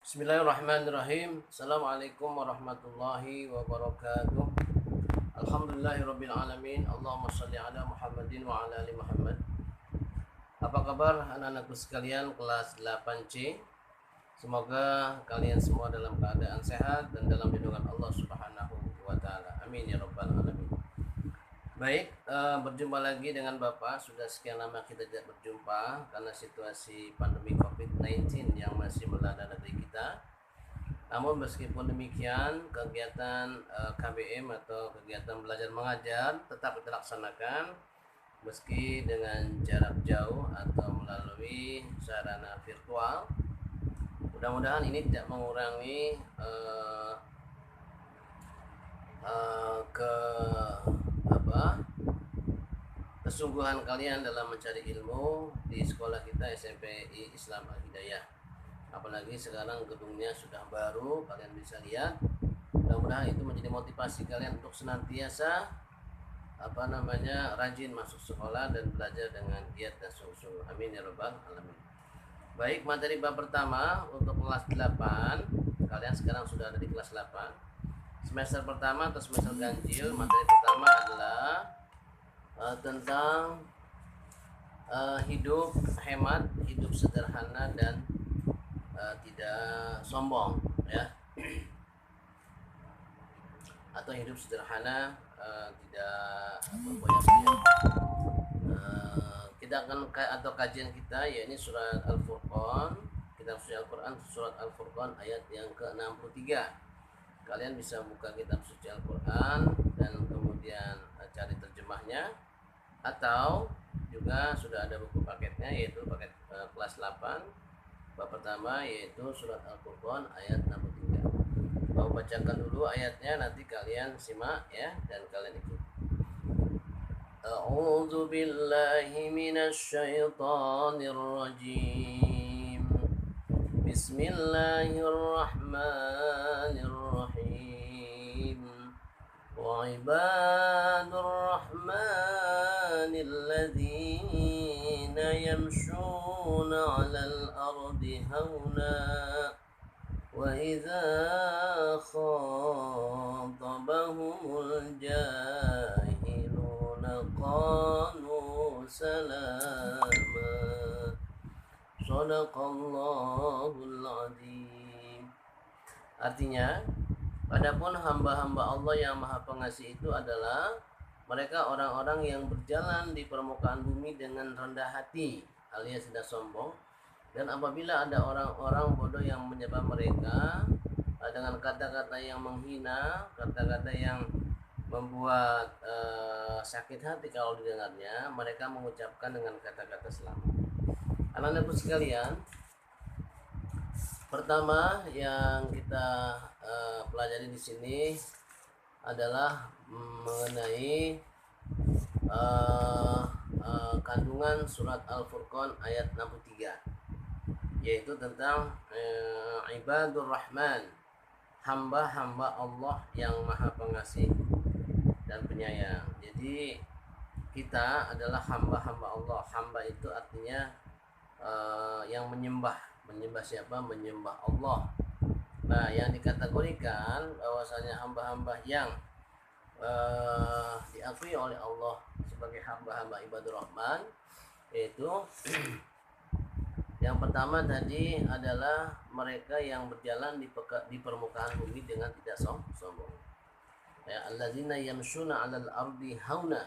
Bismillahirrahmanirrahim. Assalamualaikum warahmatullahi wabarakatuh. Alhamdulillahirabbil alamin. Allahumma shalli ala Muhammadin wa ala ali Muhammad. Apa kabar anak-anakku sekalian kelas 8C? Semoga kalian semua dalam keadaan sehat dan dalam lindungan Allah Subhanahu wa taala. Amin ya rabbal alamin. Baik, berjumpa lagi dengan Bapak. Sudah sekian lama kita tidak berjumpa karena situasi pandemi COVID-19 yang masih melanda negeri kita. Namun meskipun demikian, kegiatan KBM atau kegiatan belajar mengajar tetap kita laksanakan meski dengan jarak jauh atau melalui sarana virtual. Mudah-mudahan ini tidak mengurangi kesungguhan kalian dalam mencari ilmu di sekolah kita SMPI Islam Al-Hidayah. Apalagi sekarang gedungnya sudah baru, kalian bisa lihat. Mudah-mudahan itu menjadi motivasi kalian untuk senantiasa rajin masuk sekolah dan belajar dengan giat dan sungguh-sungguh. Amin ya rabbal alamin. Baik, materi bab pertama untuk kelas 8. Kalian sekarang sudah ada di kelas 8. Semester pertama atau semester ganjil, materi pertama adalah tentang hidup hemat, hidup sederhana dan tidak sombong, ya. Atau hidup sederhana, tidak berboya-boya. Kita akan atau kajian kita yaitu surat Al-Furqan, kitab suci Al-Quran, surat Al-Furqan ayat yang ke-63. Kalian bisa buka kitab suci Al-Quran dan kemudian cari terjemahnya, atau juga sudah ada buku paketnya yaitu paket kelas 8 bab pertama yaitu surat Al-Furqan ayat 63. Mau bacakan dulu ayatnya, nanti kalian simak ya dan kalian ikut. A'udzu billahi minasy syaithanir rajim. Bismillahirrahmanirrahim. وعباد الرحمن الذين يمشون على الأرض هونا وإذا خاطبهم الجاهلون قالوا سلاما صدق الله العظيم. Artinya, adapun hamba-hamba Allah yang Maha Pengasih itu adalah mereka orang-orang yang berjalan di permukaan bumi dengan rendah hati alias tidak sombong, dan apabila ada orang-orang bodoh yang menyapa mereka dengan kata-kata yang menghina, kata-kata yang membuat sakit hati kalau didengarnya, mereka mengucapkan dengan kata-kata selamat. Anak-anakku sekalian, pertama yang kita pelajari di sini adalah mengenai kandungan surat Al-Furqan ayat 63, yaitu tentang ibadur rahman, hamba-hamba Allah yang Maha Pengasih dan Penyayang. Jadi kita adalah hamba-hamba Allah. Hamba itu artinya yang menyembah siapa? Menyembah Allah. Nah, yang dikategorikan bahwasanya hamba-hamba yang diakui oleh Allah sebagai hamba-hamba ibadur rahman, yaitu yang pertama tadi adalah mereka yang berjalan di permukaan bumi dengan tidak sombong. Ya, allazina yamshuna 'alal ardi hauna.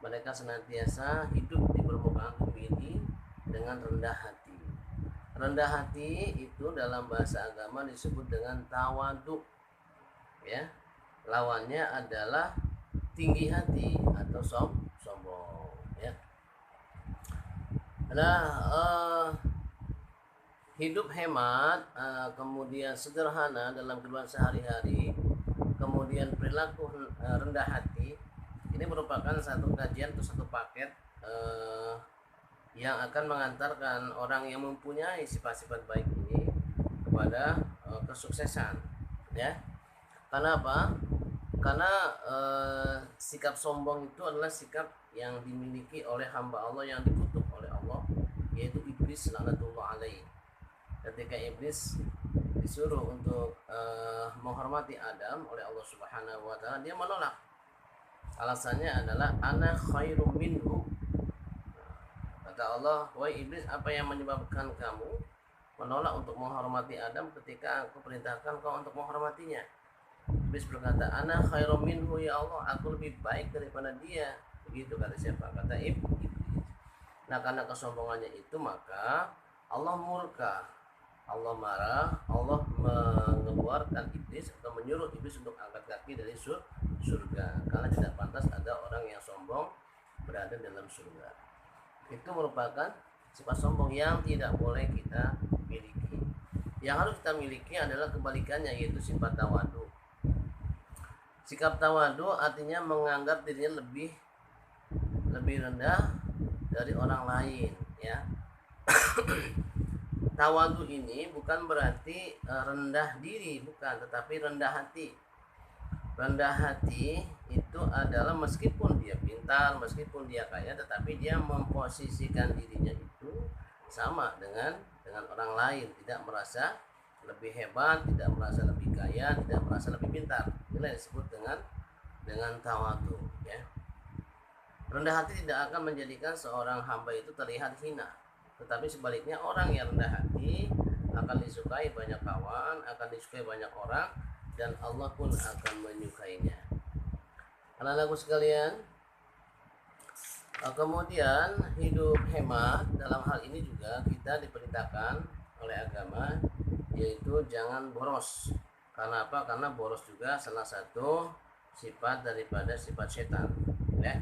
Mereka senantiasa hidup di permukaan bumi ini dengan rendah hati. Rendah hati itu dalam bahasa agama disebut dengan tawadhu, ya. Lawannya adalah tinggi hati atau sombong, ya. Nah, hidup hemat, kemudian sederhana dalam kehidupan sehari-hari, kemudian perilaku rendah hati, ini merupakan satu kajian atau satu paket yang akan mengantarkan orang yang mempunyai sifat-sifat baik ini kepada kesuksesan, ya. Karena apa? Karena sikap sombong itu adalah sikap yang dimiliki oleh hamba Allah yang dikutuk oleh Allah, yaitu iblis laknatullah alaih. Ketika iblis disuruh untuk menghormati Adam oleh Allah Subhanahu wa taala, dia menolak. Alasannya adalah ana khairum minhu. Kata Allah, wahai iblis, apa yang menyebabkan kamu menolak untuk menghormati Adam ketika aku perintahkan kau untuk menghormatinya? Iblis berkata, ana khairum minhu ya Allah, aku lebih baik daripada dia. Begitu kata siapa? Kata iblis. Nah, karena kesombongannya itu maka Allah murka, Allah marah, Allah mengeluarkan iblis atau menyuruh iblis untuk angkat kaki dari surga, karena tidak pantas ada orang yang sombong berada dalam surga. Itu merupakan sifat sombong yang tidak boleh kita miliki. Yang harus kita miliki adalah kebalikannya, yaitu sifat tawadu. Sikap tawadu artinya menganggap dirinya lebih rendah dari orang lain, ya. Tawadu ini bukan berarti rendah diri, bukan, tetapi rendah hati. Rendah hati itu adalah meskipun dia pintar, meskipun dia kaya, tetapi dia memposisikan dirinya itu sama dengan orang lain, tidak merasa lebih hebat, tidak merasa lebih kaya, tidak merasa lebih pintar. Inilah yang disebut dengan tawadu, ya. Rendah hati tidak akan menjadikan seorang hamba itu terlihat hina, tetapi sebaliknya orang yang rendah hati akan disukai banyak kawan, akan disukai banyak orang, dan Allah pun akan menyukainya. Anak-anakku sekalian, kemudian hidup hemat dalam hal ini juga kita diperintahkan oleh agama, yaitu jangan boros. Karena apa? Karena boros juga salah satu sifat daripada sifat setan, ya.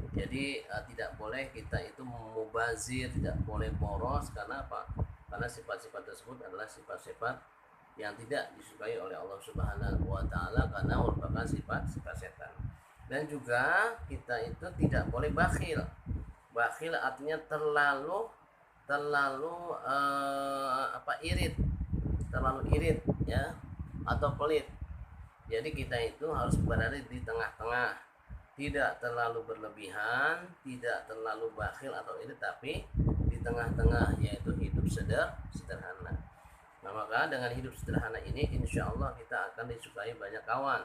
Jadi tidak boleh kita itu mubazir, tidak boleh boros. Karena apa? Karena sifat-sifat tersebut adalah sifat-sifat yang tidak disukai oleh Allah Subhanahu wa taala, karena merupakan sifat-sifat setan. Dan juga kita itu tidak boleh bakhil. Bakhil artinya terlalu irit, ya, atau pelit. Jadi kita itu harus berada di tengah-tengah. Tidak terlalu berlebihan, tidak terlalu bakhil atau irit, tapi di tengah-tengah, yaitu hidup sederhana. Nah, maka dengan hidup sederhana ini insya Allah kita akan disukai banyak kawan,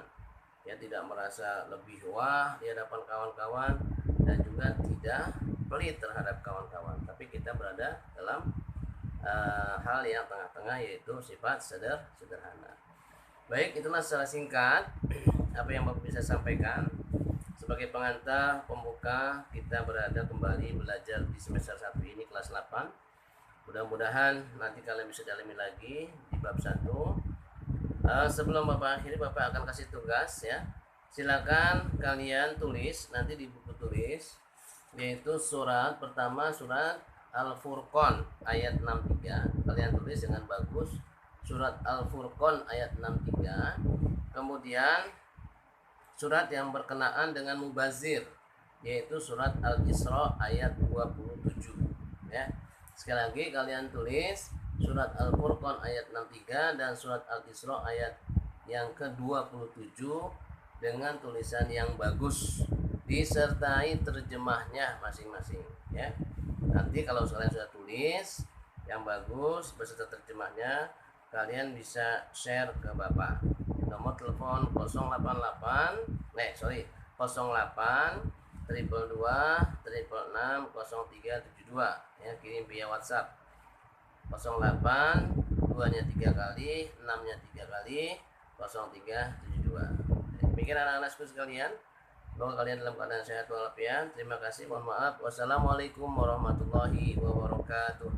ya, tidak merasa lebih wah di hadapan kawan-kawan, dan juga tidak pelit terhadap kawan-kawan, tapi kita berada dalam hal yang tengah-tengah, yaitu sifat sederhana. Baik, itulah secara singkat apa yang Bapak bisa sampaikan. Sebagai pengantar pembuka, kita berada kembali belajar di semester 1 ini, kelas 8. Mudah-mudahan nanti kalian bisa dalami lagi di bab 1. Sebelum Bapak akhiri, Bapak akan kasih tugas, ya. Silakan kalian tulis nanti di buku tulis, yaitu surat pertama, surat Al-Furqan ayat 63. Kalian tulis dengan bagus surat Al-Furqan ayat 63. Kemudian surat yang berkenaan dengan mubazir, yaitu surat Al-Isra ayat 27, ya. Sekali lagi kalian tulis surat Al-Furqan ayat 63 dan surat Al-Isra ayat yang ke-27 dengan tulisan yang bagus, disertai terjemahnya masing-masing, ya. Nanti kalau kalian sudah tulis yang bagus beserta terjemahnya, kalian bisa share ke Bapak. Nomor telepon 08 222 666 0372, ya, kirim via WhatsApp. 08 2 nya 3 kali, 6 nya 3 kali, 0372. Demikian anak-anakku sekalian, semoga kalian dalam keadaan sehat walafiat. Terima kasih, mohon maaf. Wassalamualaikum warahmatullahi wabarakatuh.